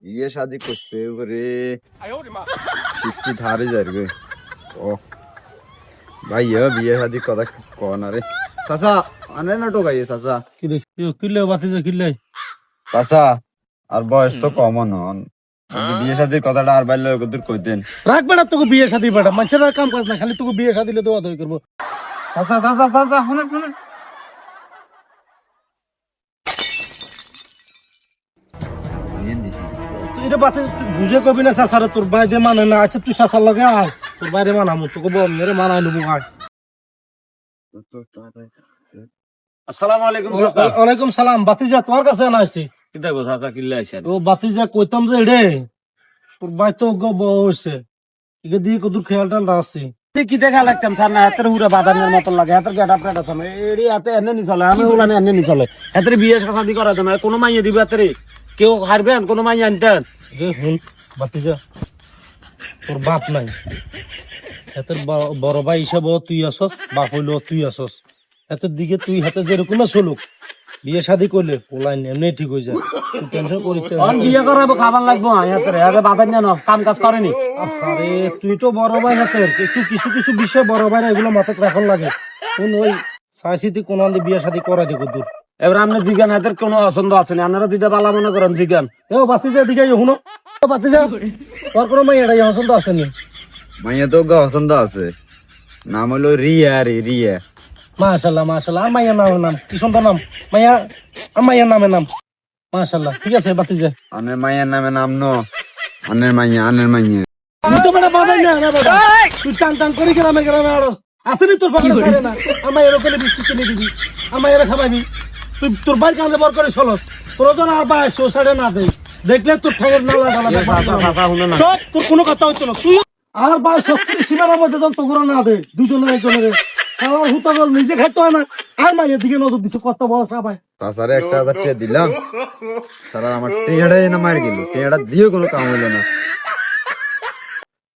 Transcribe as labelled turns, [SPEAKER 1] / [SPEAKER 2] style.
[SPEAKER 1] বিয়ে শাদি করতে করে শিক্ষিত হারে যাবে। ও ভাই বিয়ে শাদি কথা কন আরে চাচা আনে না তো গাইয়ে চাচা
[SPEAKER 2] কিলে বাতিছে কিলে
[SPEAKER 1] চাচা আর বয়স তো কম নন বিয়ে শাদির কথাটা আর বাইলে ওদের কইতেন
[SPEAKER 2] রাখবে না তোকে বিয়ে শাদি বেটা মানুষের আর কাম কাজ না খালি তোকে বিয়ে শাদিলে তো আদর করবো
[SPEAKER 1] চাচা চাচা চাচা শুনেন শুনেন
[SPEAKER 2] তুই এটা বাতে বুঝে কবি না চাচারে তোর বাইরে মানে না আচ্ছা তুই চাচার লগে আয় তোর বাইরে মানামু তোকে বল মেরে মানাই নেবো আয়
[SPEAKER 3] আসসালামু আলাইকুম
[SPEAKER 2] ওয়ালাইকুম সালাম বাতিজা তোমার কাছে আনা আসছি
[SPEAKER 3] কিতা কথা তা কিল্লা আইছেন
[SPEAKER 2] ও বাতিজা কইতাম যে রে তোর বাই তো হয়েছে একে দিয়ে কদুর খেয়ালটা আসছি
[SPEAKER 3] কি দেখা লাগতাম স্যার না হাতের পুরো বাদামের মতন লাগে হাতের গেট আপনার আছে এড়ি হাতে এনে নি চলে আমি ওলানে এনে নি চলে হাতের বিয়ে শাদি করা তো না কোনো মাইয়া দিবে হাতের কেউ হারবেন কোনো মাইয়া আনতেন
[SPEAKER 2] যে হুন বাতিজা তোর বাপ নাই হাতের বড় ভাই হিসাবে তুই আসস বাপ হইলো তুই আসস হাতের দিকে তুই হাতে যেরকম চলুক বিয়ে শাদি করলে ওলাই এমনি ঠিক হয়ে যায় তুই টেনশন করিস না।
[SPEAKER 3] অন বিয়ে করাবো খাবার লাগবো হাতের আগে বাদাম জানো কাম কাজ করেনি
[SPEAKER 2] আরে তুই তো বড় ভাই হাতের একটু কিছু কিছু বিষয় বড় ভাই এগুলো মাথায় রাখন লাগে শুন ওই সাইসিতি কোন বিয়ে শাদি করা দেখো দূর
[SPEAKER 3] এবার আপনার জিগান হাতের কোনো পছন্দ আছে না আপনারা দিতে পালা মনে করেন জিগান
[SPEAKER 2] ও বাতিজা দিকে শুনো বাতিজা তোর কোনো মাই এটা পছন্দ আছে নি
[SPEAKER 1] মাইয়া তো পছন্দ আছে নাম হলো রিয়া রে রিয়া
[SPEAKER 2] মাশাল্লাহ মাশাল্লাহ আর মাইয়ার নাম কি সুন্দর নাম মাইয়া আর মাইয়ার নামের নাম মাশাল্লাহ ঠিক আছে বাতিজা
[SPEAKER 1] আনের মাইয়ার নামে নাম ন আনের মাইয়া
[SPEAKER 2] তুই তো বেটা বাদাই না না বেটা তুই টান টান করে গ্রামে গ্রামে আড়স আসেনি তোর ফাঁকা ছাড়ে না আমার এরকম বৃষ্টি কিনে দিবি আমার এরা খাবাবি তুই তোর বাইর কাঁধে বর করে চলস তোর জন আর বাই সাড়ে না দেয় দেখলে তোর ঠেঙের নালা ঢালা সব তোর কোনো কথা হইতো না তুই আর বাই শক্তি সীমার মধ্যে যখন তোর না দে দুজনের একজনের খাওয়ার হুতা জল নিজে খাইতে হয় না আর মাইয়ের দিকে নজর দিছে কত বড় সাবাই
[SPEAKER 1] তাছাড়া 1,000 টাকা দিলাম তারা আমার টেহাটাই না মার গেল টেহাটা দিয়ে কোনো কাম হইলো না